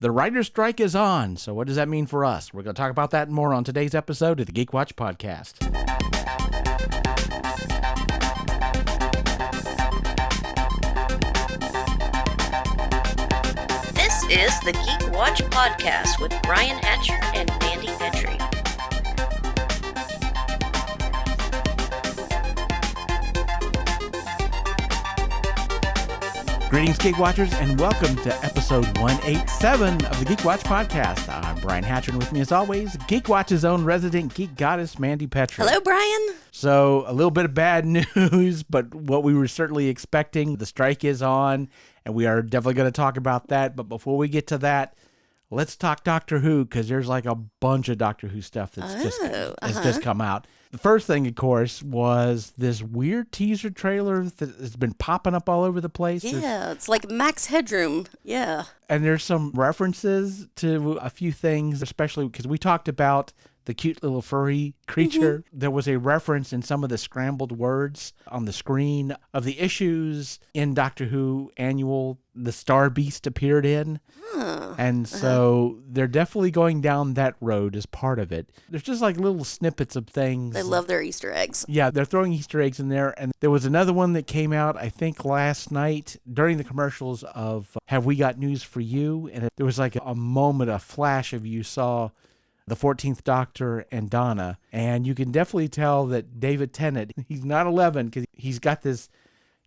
The writer's strike is on, so what does that mean for us? We're going to talk about that and more on today's episode of the Geek Watch Podcast. This is the Geek Watch Podcast with Brian Hatcher and Mandy Petrie. Greetings, Geek Watchers, and welcome to episode 187 of the Geek Watch Podcast. I'm Brian Hatcher, and with me, as always, Geek Watch's own resident geek goddess, Mandy Petrie. Hello, Brian. So, a little bit of bad news, but what we were certainly expecting, the strike is on, and we are definitely going to talk about that. But before we get to that, let's talk Doctor Who, because there's like a bunch of Doctor Who stuff that's just come out. The first thing, of course, was this weird teaser trailer that has been popping up all over the place. Yeah, it's like Max Headroom. Yeah. And there's some references to a few things, especially because we talked about the cute little furry creature. Mm-hmm. There was a reference in some of the scrambled words on the screen of the issues in Doctor Who Annual the Star Beast appeared in. And so they're definitely going down that road as part of it. There's just like little snippets of things. They love their Easter eggs. Yeah, they're throwing Easter eggs in there. And there was another one that came out, I think, last night during the commercials of Have We Got News for You? And there was like a moment, a flash of you saw the 14th Doctor and Donna. And you can definitely tell that David Tennant, he's not 11 because he's got this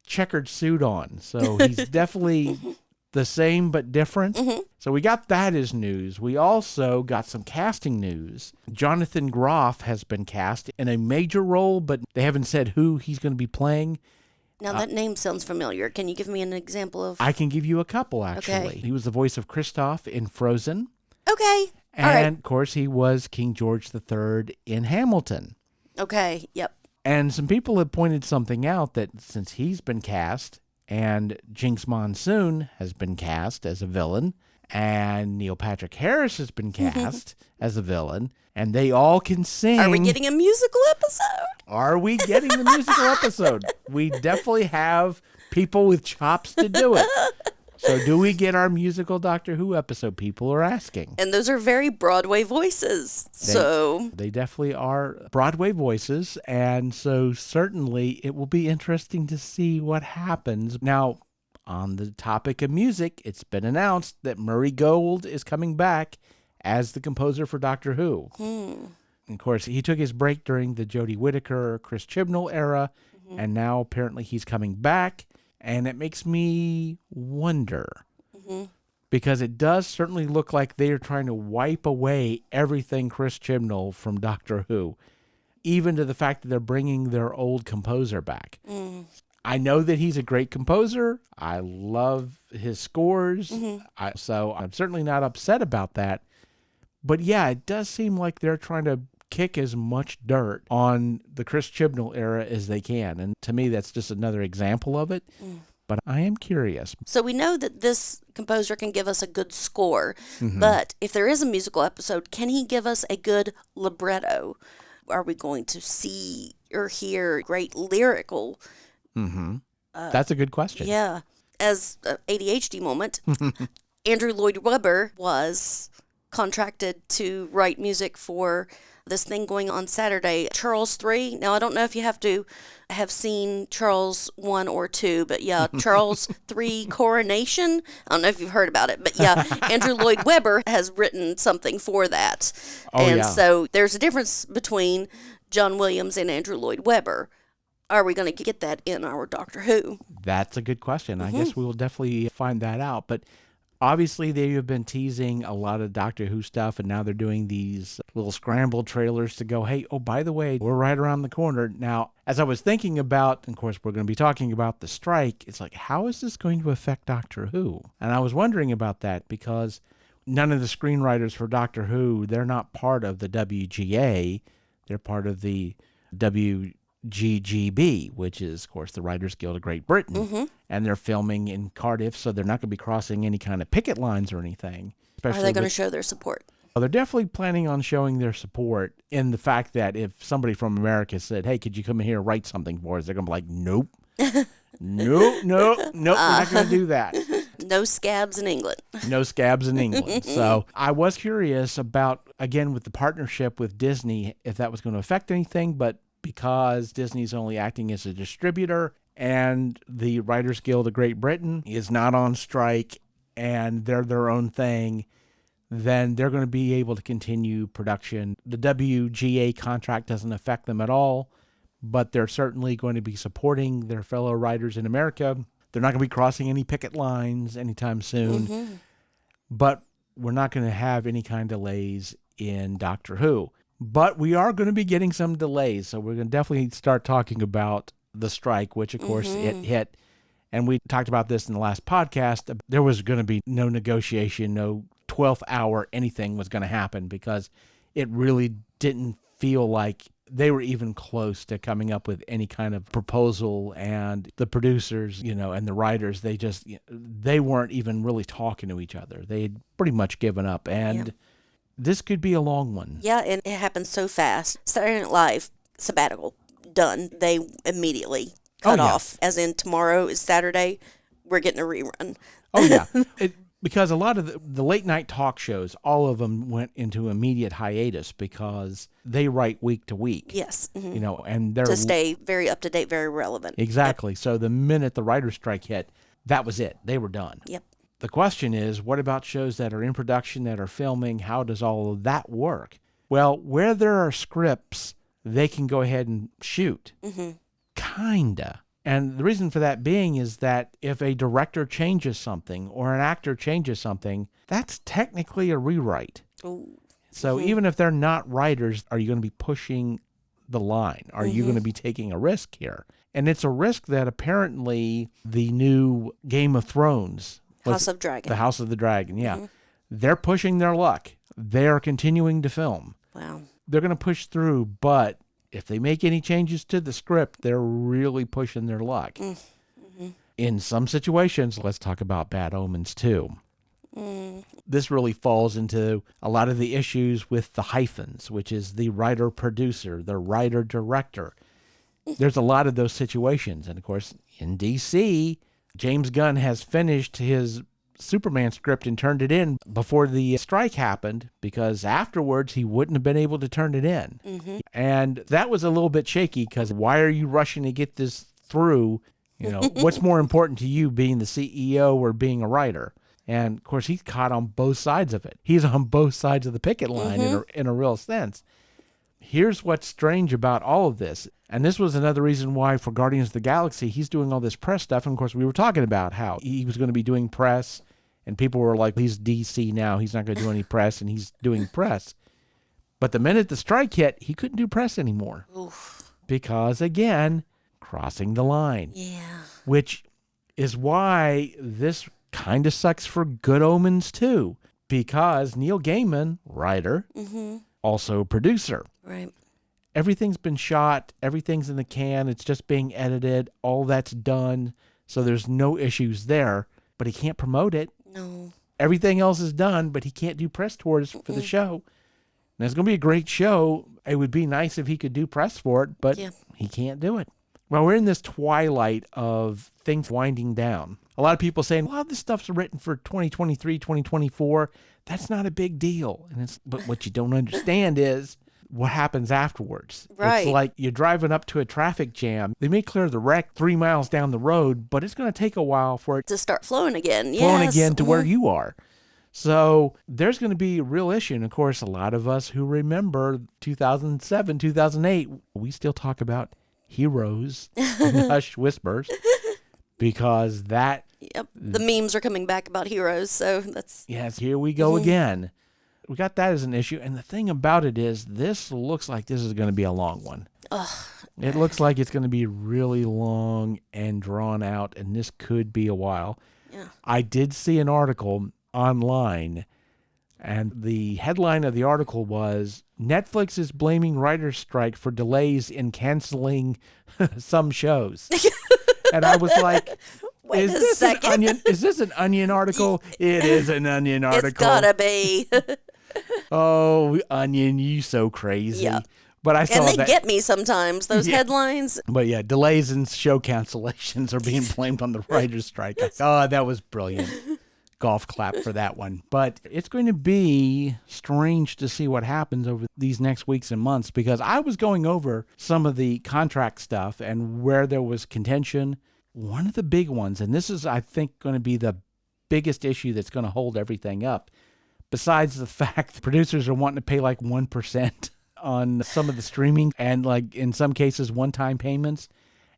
checkered suit on. So he's definitely the same but different. Mm-hmm. So we got that as news. We also got some casting news. Johnathan Groff has been cast in a major role, but they haven't said who he's going to be playing. Now that name sounds familiar. Can you give me an example of? I can give you a couple, actually. Okay. He was the voice of Kristoff in Frozen. Okay. And, of course, he was King George III in Hamilton. Okay, yep. And some people have pointed something out that since he's been cast, and Jinx Monsoon has been cast as a villain, and Neil Patrick Harris has been cast as a villain, and they all can sing. Are we getting a musical episode? Are we getting the musical episode? We definitely have people with chops to do it. So do we get our musical Doctor Who episode? People are asking. And those are very Broadway voices. They definitely are Broadway voices. And so certainly it will be interesting to see what happens. Now, on the topic of music, it's been announced that Murray Gold is coming back as the composer for Doctor Who. Of course, he took his break during the Jodie Whittaker, Chris Chibnall era. And now apparently he's coming back. And it makes me wonder, because it does certainly look like they are trying to wipe away everything Chris Chibnall from Doctor Who, even to the fact that they're bringing their old composer back. I know that he's a great composer. I love his scores, so I'm certainly not upset about that. But yeah, it does seem like they're trying to kick as much dirt on the Chris Chibnall era as they can. And to me, that's just another example of it. But I am curious. So we know that this composer can give us a good score. But if there is a musical episode, can he give us a good libretto? Are we going to see or hear great lyrical? That's a good question. Yeah. As an ADHD moment, Andrew Lloyd Webber was contracted to write music for this thing going on Saturday, Charles III. Now, I don't know if you have to have seen Charles I or II, but yeah, Charles III Coronation. I don't know if you've heard about it, but yeah, Andrew Lloyd Webber has written something for that. So there's a difference between John Williams and Andrew Lloyd Webber. Are we going to get that in our Doctor Who? That's a good question. I guess we will definitely find that out. But obviously, they have been teasing a lot of Doctor Who stuff, and now they're doing these little scrambled trailers to go, hey, oh, by the way, we're right around the corner. Now, as I was thinking about, and of course, we're going to be talking about the strike, it's like, how is this going to affect Doctor Who? And I was wondering about that because none of the screenwriters for Doctor Who, they're not part of the WGA. They're part of the WGGB, which is, of course, the Writers Guild of Great Britain. And they're filming in Cardiff, so they're not going to be crossing any kind of picket lines or anything. Are they going to show their support? Well, they're definitely planning on showing their support in the fact that if somebody from America said, hey, could you come in here and write something for us? They're going to be like, nope. Nope, we're not going to do that. No scabs in England. No scabs in England. So I was curious about, again, with the partnership with Disney, if that was going to affect anything, but because Disney's only acting as a distributor and the Writers Guild of Great Britain is not on strike and they're their own thing, then they're going to be able to continue production. The WGA contract doesn't affect them at all, but they're certainly going to be supporting their fellow writers in America. They're not going to be crossing any picket lines anytime soon, but we're not going to have any kind of delays in Doctor Who. But we are going to be getting some delays, so we're going to definitely start talking about the strike, which, of course, it hit. And we talked about this in the last podcast. There was going to be no negotiation, no 12th hour, anything was going to happen because it really didn't feel like they were even close to coming up with any kind of proposal. And the producers, and the writers, they weren't even really talking to each other. They had pretty much given up. And this could be a long one. Yeah, and it happened so fast. Saturday Night Live, sabbatical, done. They immediately cut off. As in, tomorrow is Saturday, we're getting a rerun. Oh, yeah. Because a lot of the late night talk shows, all of them went into immediate hiatus because they write week to week. Yes. And they're to stay very up to date, very relevant. Exactly. Yep. So the minute the writer's strike hit, that was it. They were done. Yep. The question is, what about shows that are in production, that are filming? How does all of that work? Well, where there are scripts, they can go ahead and shoot. Kinda. And the reason for that being is that if a director changes something or an actor changes something, that's technically a rewrite. Ooh. So even if they're not writers, are you going to be pushing the line? Are you going to be taking a risk here? And it's a risk that apparently the new Game of Thrones, House of Dragon. The House of the Dragon, yeah. They're pushing their luck. They're continuing to film. Wow. They're going to push through, but if they make any changes to the script, they're really pushing their luck. In some situations, let's talk about Bad Omens too. This really falls into a lot of the issues with the hyphens, which is the writer-producer, the writer-director. There's a lot of those situations. And, of course, in D.C., James Gunn has finished his Superman script and turned it in before the strike happened because afterwards he wouldn't have been able to turn it in. And that was a little bit shaky because why are you rushing to get this through? What's more important to you, being the CEO or being a writer? And of course he's caught on both sides of it. He's on both sides of the picket line in a real sense. Here's what's strange about all of this. And this was another reason why for Guardians of the Galaxy, he's doing all this press stuff. And of course we were talking about how he was going to be doing press. And people were like, he's DC now. He's not going to do any press, and he's doing press. But the minute the strike hit, he couldn't do press anymore. Oof. Because, again, crossing the line. Yeah. Which is why this kind of sucks for Good Omens, too. Because Neil Gaiman, writer, also producer. Right. Everything's been shot. Everything's in the can. It's just being edited. All that's done. So there's no issues there. But he can't promote it. No. Everything else is done, but he can't do press tours for the show. And it's going to be a great show. It would be nice if he could do press for it, but he can't do it. Well, we're in this twilight of things winding down. A lot of people saying, well, this stuff's written for 2023, 2024. That's not a big deal. But what you don't understand is what happens afterwards. Right. It's like you're driving up to a traffic jam. They may clear the wreck 3 miles down the road, but it's going to take a while for it to start flowing again. Flowing again to where you are. So there's going to be a real issue. And of course, a lot of us who remember 2007, 2008, we still talk about Heroes and Hush Whispers because that... Yep. The memes are coming back about Heroes, so that's... Yes, here we go again. We got that as an issue. And the thing about it is, this looks like this is going to be a long one. It looks like it's going to be really long and drawn out, and this could be a while. Yeah. I did see an article online, and the headline of the article was, Netflix is blaming writer's strike for delays in canceling some shows. And I was like... Wait a second. Is this an Onion article? It is an Onion article. It's gotta be. Oh, Onion, you so crazy. Yeah. But I saw and they that. get me sometimes, those headlines. But yeah, delays in show cancellations are being blamed on the writer's strike. Oh, that was brilliant. golf clap for that one. But it's going to be strange to see what happens over these next weeks and months, because I was going over some of the contract stuff and where there was contention. One of the big ones, and this is, I think, going to be the biggest issue that's going to hold everything up, besides the fact that producers are wanting to pay like 1% on some of the streaming and like in some cases one-time payments.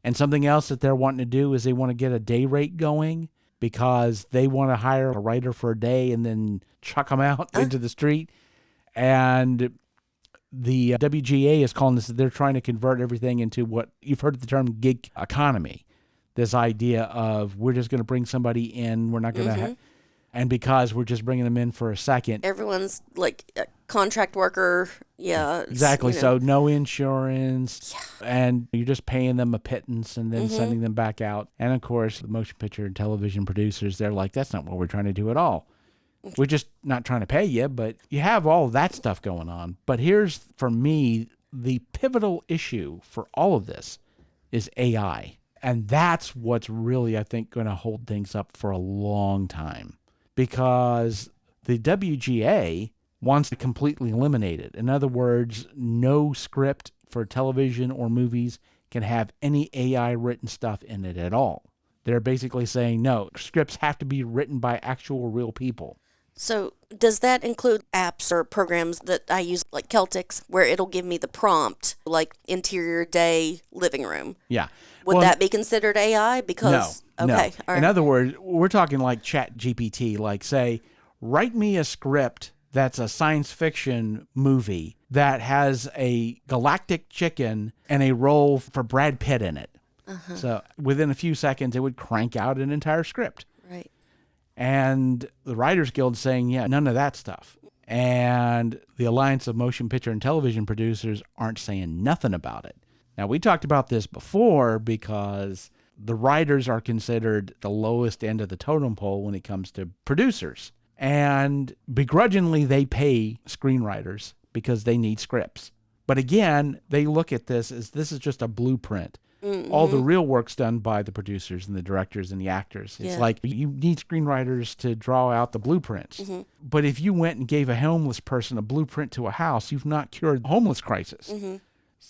And something else that they're wanting to do is they want to get a day rate going, because they want to hire a writer for a day and then chuck them out into the street. And the WGA is calling this, they're trying to convert everything into what you've heard the term gig economy. This idea of we're just going to bring somebody in, we're not going to, and because we're just bringing them in for a second. Everyone's like a contract worker. Yeah. Exactly. So no insurance, and you're just paying them a pittance and then sending them back out. And of course, the motion picture and television producers, they're like, that's not what we're trying to do at all. We're just not trying to pay you, but you have all of that stuff going on. But here's, for me, the pivotal issue for all of this is AI. And that's what's really, I think, going to hold things up for a long time, because the WGA wants to completely eliminate it. In other words, no script for television or movies can have any AI written stuff in it at all. They're basically saying, no, scripts have to be written by actual real people. So does that include apps or programs that I use, like Celtics, where it'll give me the prompt, like interior day living room? Yeah. Would that be considered AI? Because no. Okay. All right. In other words, we're talking like Chat GPT, like say, write me a script that's a science fiction movie that has a galactic chicken and a role for Brad Pitt in it. So within a few seconds, it would crank out an entire script. Right. And the Writers Guild saying, yeah, none of that stuff. And the Alliance of Motion Picture and Television Producers aren't saying nothing about it. Now, we talked about this before because the writers are considered the lowest end of the totem pole when it comes to producers. And begrudgingly, they pay screenwriters because they need scripts. But again, they look at this as this is just a blueprint. All the real work's done by the producers and the directors and the actors. It's like you need screenwriters to draw out the blueprints. But if you went and gave a homeless person a blueprint to a house, you've not cured the homeless crisis. So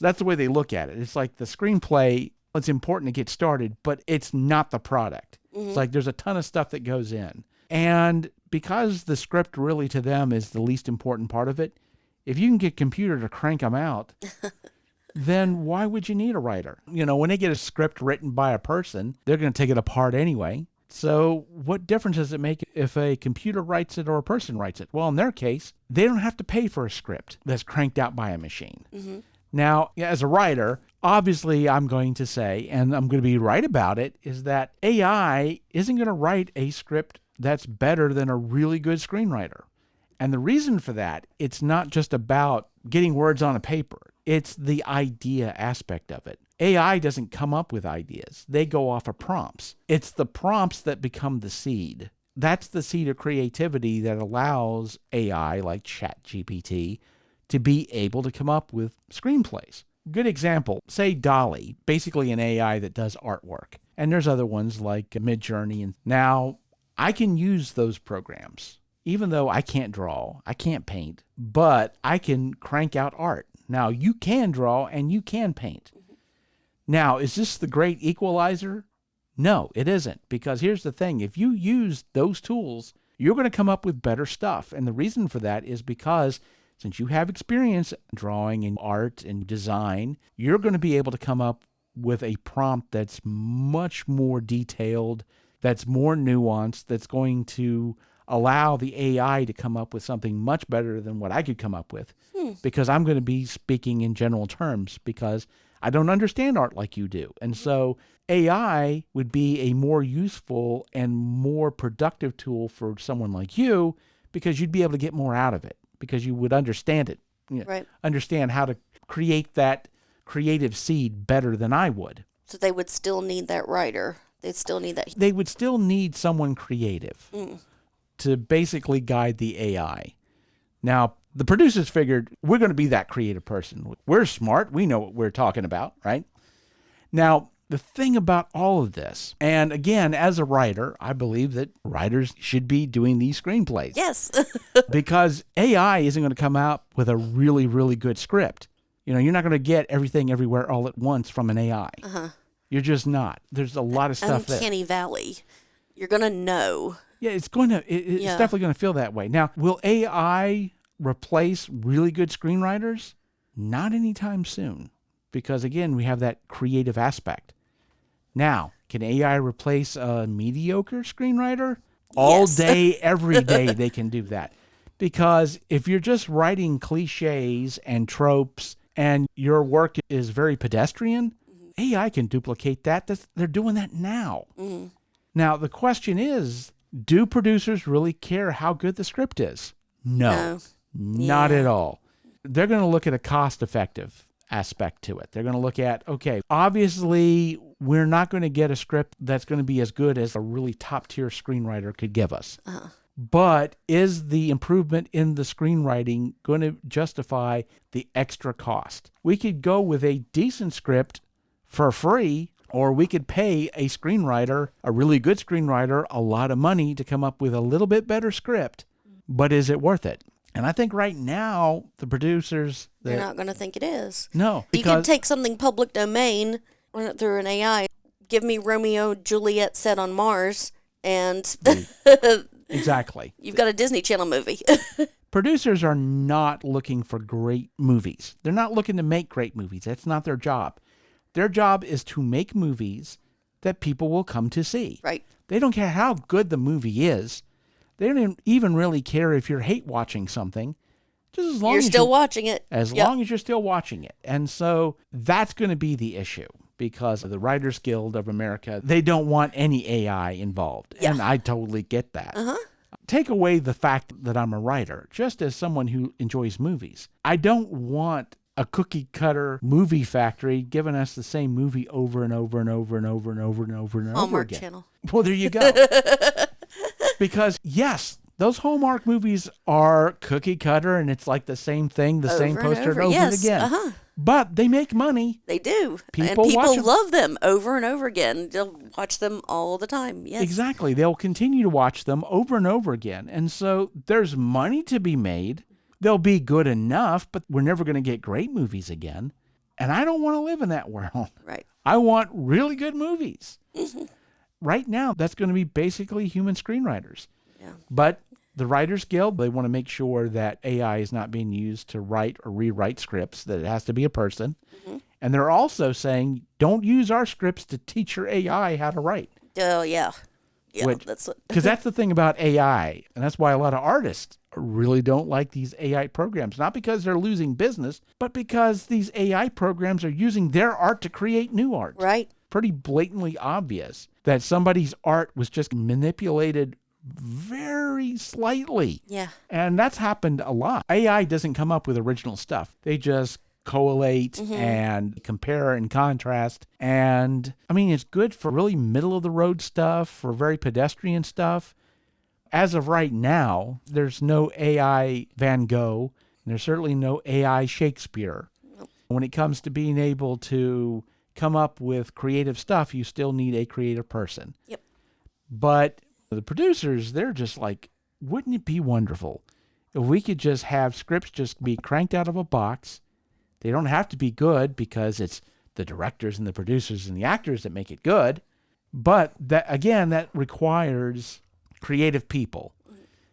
that's the way they look at it. It's like the screenplay, it's important to get started, but it's not the product. It's like there's a ton of stuff that goes in. And because the script really to them is the least important part of it, if you can get a computer to crank them out, then why would you need a writer? You know, when they get a script written by a person, they're going to take it apart anyway. So what difference does it make if a computer writes it or a person writes it? Well, in their case, they don't have to pay for a script that's cranked out by a machine. Now, as a writer, obviously I'm going to say, and I'm going to be right about it, is that AI isn't going to write a script that's better than a really good screenwriter. And the reason for that, it's not just about getting words on a paper. It's the idea aspect of it. AI doesn't come up with ideas. They go off of prompts. It's the prompts that become the seed. That's the seed of creativity that allows AI, like ChatGPT, to be able to come up with screenplays. Good example, say Dolly, basically an AI that does artwork. And there's other ones like Midjourney. And now I can use those programs, even though I can't draw, I can't paint, but I can crank out art. Now, you can draw and you can paint. Now, is this the great equalizer? No, it isn't. Because here's the thing. If you use those tools, you're going to come up with better stuff. And the reason for that is because since you have experience drawing and art and design, you're going to be able to come up with a prompt that's much more detailed, that's more nuanced, that's going to allow the AI to come up with something much better than what I could come up with, because I'm going to be speaking in general terms because I don't understand art like you do. And so AI would be a more useful and more productive tool for someone like you because you'd be able to get more out of it because you would understand it, understand how to create that creative seed better than I would. So they would still need that writer. They'd still need that. They would still need someone creative to basically guide the AI. Now, the producers figured we're going to be that creative person. We're smart. We know what we're talking about, right? Now, the thing about all of this, and again, as a writer, I believe that writers should be doing these screenplays. Yes. Because AI isn't going to come out with a really, really good script. You're not going to get everything everywhere all at once from an AI. Uh-huh. You're just not. There's a lot of stuff there. Uncanny Valley. You're going to know. Yeah, it's definitely going to feel that way. Now, will AI replace really good screenwriters? Not anytime soon. Because again, we have that creative aspect. Now, can AI replace a mediocre screenwriter? All Yes. day, every day, they can do that. Because if you're just writing cliches and tropes and your work is very pedestrian, AI can duplicate that. They're doing that now. Mm-hmm. Now, the question is, do producers really care how good the script is? No. Not at all. They're going to look at a cost-effective aspect to it. They're going to look at, okay, obviously we're not going to get a script that's going to be as good as a really top-tier screenwriter could give us. Uh-huh. But is the improvement in the screenwriting going to justify the extra cost? We could go with a decent script for free, or we could pay a screenwriter, a really good screenwriter, a lot of money to come up with a little bit better script. But is it worth it? And I think right now, the producers... They're not going to think it is. No. You can take something public domain, run it through an AI, give me Romeo Juliet set on Mars, and... Exactly. You've got a Disney Channel movie. Producers are not looking for great movies. They're not looking to make great movies. That's not their job. Their job is to make movies that people will come to see. Right. They don't care how good the movie is. They don't even really care if you're hate watching something. Just as long you're as still watching it. As long as you're still watching it. And so that's going to be the issue, because of the Writers Guild of America, they don't want any AI involved. Yeah. And I totally get that. Uh-huh. Take away the fact that I'm a writer, just as someone who enjoys movies. I don't want a cookie cutter movie factory giving us the same movie over and over and over and over and over and over and over Hallmark again. Channel. Well, there you go. Because, yes, those Hallmark movies are cookie cutter, and it's like the same thing, the same poster over and again. Uh-huh. But they make money. They do. People and watch people 'em. love them over and over again. They'll watch them all the time. Yes. Exactly. They'll continue to watch them over and over again. And so there's money to be made. They'll be good enough, but we're never going to get great movies again. And I don't want to live in that world. Right. I want really good movies. Right now, that's going to be basically human screenwriters. Yeah. But the Writers Guild, they want to make sure that AI is not being used to write or rewrite scripts, that it has to be a person. Mm-hmm. And they're also saying, don't use our scripts to teach your AI how to write. Oh, yeah. Yeah, Because that's the thing about AI, and that's why a lot of artists really don't like these AI programs. Not because they're losing business, but because these AI programs are using their art to create new art. Right. Pretty blatantly obvious that somebody's art was just manipulated very slightly. Yeah. And that's happened a lot. AI doesn't come up with original stuff. They just collate and compare and contrast. And I mean, it's good for really middle of the road stuff, for very pedestrian stuff. As of right now, there's no AI Van Gogh. And there's certainly no AI Shakespeare. Nope. When it comes to being able to come up with creative stuff, you still need a creative person. Yep. But the producers, they're just like, wouldn't it be wonderful if we could just have scripts just be cranked out of a box? They don't have to be good, because it's the directors and the producers and the actors that make it good. But that, again, that requires creative people.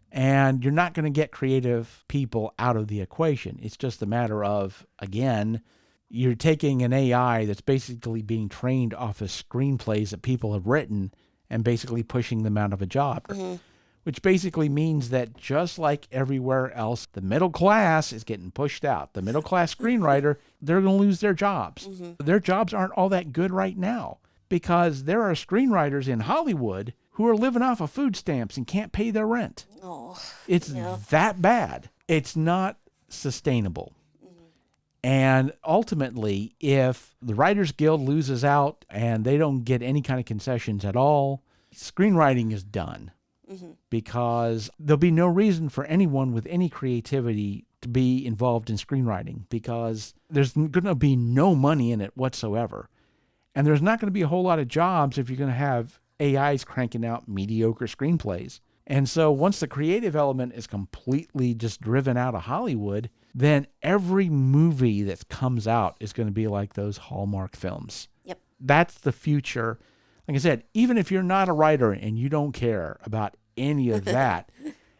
And you're not going to get creative people out of the equation. It's just a matter of, again, you're taking an AI that's basically being trained off of screenplays that people have written and basically pushing them out of a job. Mm-hmm. Which basically means that just like everywhere else, the middle class is getting pushed out. The middle class screenwriter, they're going to lose their jobs. Mm-hmm. Their jobs aren't all that good right now, because there are screenwriters in Hollywood who are living off of food stamps and can't pay their rent. Oh, it's that bad. It's not sustainable. Mm-hmm. And ultimately, if the Writers Guild loses out and they don't get any kind of concessions at all, screenwriting is done. Mm-hmm. Because there'll be no reason for anyone with any creativity to be involved in screenwriting, because there's going to be no money in it whatsoever. And there's not going to be a whole lot of jobs if you're going to have AIs cranking out mediocre screenplays. And so once the creative element is completely just driven out of Hollywood, then every movie that comes out is going to be like those Hallmark films. Yep. That's the future. Like I said, even if you're not a writer and you don't care about any of that,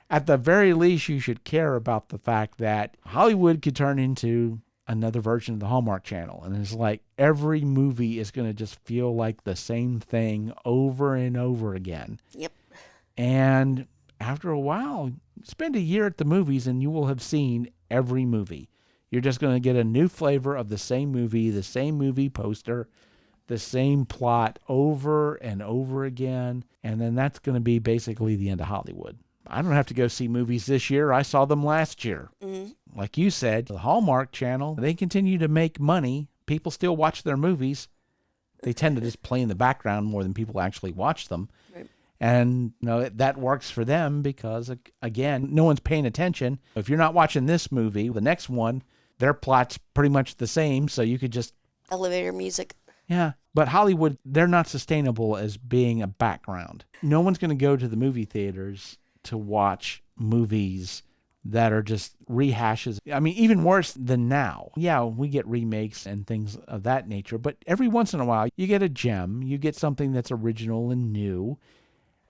at the very least, you should care about the fact that Hollywood could turn into another version of the Hallmark Channel. And it's like every movie is going to just feel like the same thing over and over again. Yep. And after a while, spend a year at the movies and you will have seen every movie. You're just going to get a new flavor of the same movie poster, the same plot over and over again. And then that's going to be basically the end of Hollywood. I don't have to go see movies this year. I saw them last year. Mm-hmm. Like you said, the Hallmark Channel, they continue to make money. People still watch their movies. They tend to just play in the background more than people actually watch them. Right. And that works for them because, again, no one's paying attention. If you're not watching this movie, the next one, their plot's pretty much the same, so you could just... Elevator music. Yeah, but Hollywood, they're not sustainable as being a background. No one's going to go to the movie theaters to watch movies that are just rehashes. I mean, even worse than now. Yeah, we get remakes and things of that nature, but every once in a while, you get a gem. You get something that's original and new,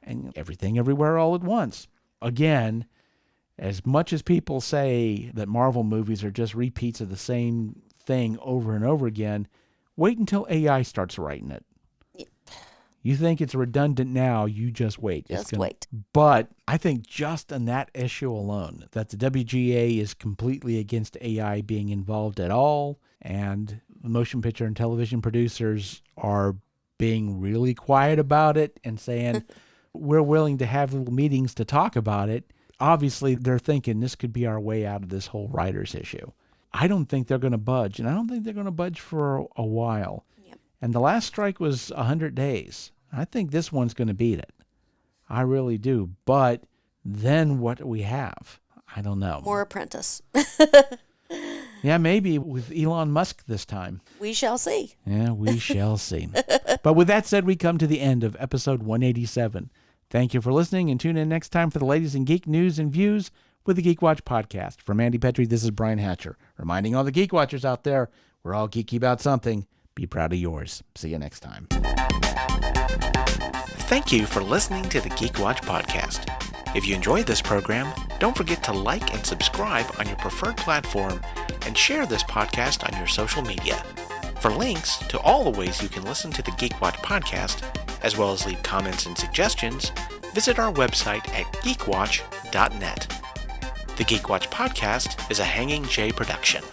and everything everywhere all at once. Again, as much as people say that Marvel movies are just repeats of the same thing over and over again, wait until AI starts writing it. Yep. You think it's redundant now, you just wait. Just wait. But I think just on that issue alone, that the WGA is completely against AI being involved at all, and motion picture and television producers are being really quiet about it and saying, we're willing to have little meetings to talk about it. Obviously, they're thinking this could be our way out of this whole writers issue. I don't think they're going to budge, and I don't think they're going to budge for a while. Yep. And the last strike was 100 days. I think this one's going to beat it. I really do. But then what do we have? I don't know. More Apprentice. Yeah, maybe with Elon Musk this time. We shall see. Yeah, we shall see. But with that said, we come to the end of episode 187. Thank you for listening, and tune in next time for the latest in geek news and views with the Geek Watch podcast. For Mandy Petrie, this is Brian Hatcher, reminding all the Geek Watchers out there, we're all geeky about something. Be proud of yours. See you next time. Thank you for listening to the Geek Watch podcast. If you enjoyed this program, don't forget to like and subscribe on your preferred platform and share this podcast on your social media. For links to all the ways you can listen to the Geek Watch podcast, as well as leave comments and suggestions, visit our website at geekwatch.net. The Geek Watch podcast is a Hanging J production.